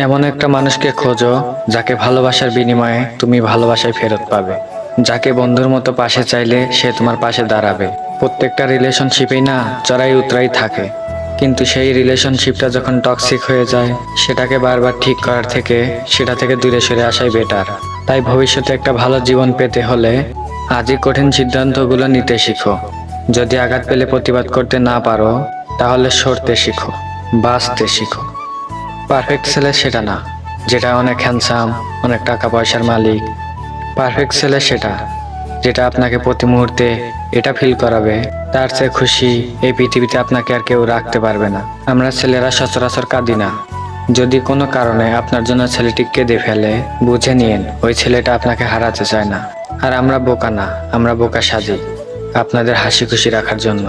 এমন একটা মানুষকে খোঁজো যাকে ভালোবাসার বিনিময়ে তুমি ভালোবাসায় ফেরত পাবে, যাকে বন্ধুর মতো পাশে চাইলে সে তোমার পাশে দাঁড়াবে। প্রত্যেকটা রিলেশনশিপেই না চড়াই উতরাই থাকে, কিন্তু সেই রিলেশনশিপটা যখন টক্সিক হয়ে যায় সেটাকে বারবার ঠিক করার থেকে সেটা থেকে দূরে সরে আসাই বেটার। তাই ভবিষ্যতে একটা ভালো জীবন পেতে হলে আজই কঠিন সিদ্ধান্তগুলো নিতে শিখো। যদি আঘাত পেলে প্রতিবাদ করতে না পারো তাহলে সরতে শিখো, বাঁচতে শিখো। পারফেক্ট ছেলে সেটা না যেটা অনেক হ্যান্ডসাম, অনেক টাকা পয়সার মালিক। পারফেক্ট ছেলে সেটা যেটা আপনাকে প্রতি মুহূর্তে এটা ফিল করাবে তার চেয়ে খুশি এই পৃথিবীতে আপনাকে আর কেউ রাখতে পারবে না। আমরা ছেলেরা সচরাচর কাঁদি না। যদি কোনো কারণে আপনার জন্য ছেলেটি কেঁদে ফেলে, বুঝে নিন ওই ছেলেটা আপনাকে হারাতে চায় না। আর আমরা বোকা না, আমরা বোকা সাজি আপনাদের হাসি খুশি রাখার জন্য।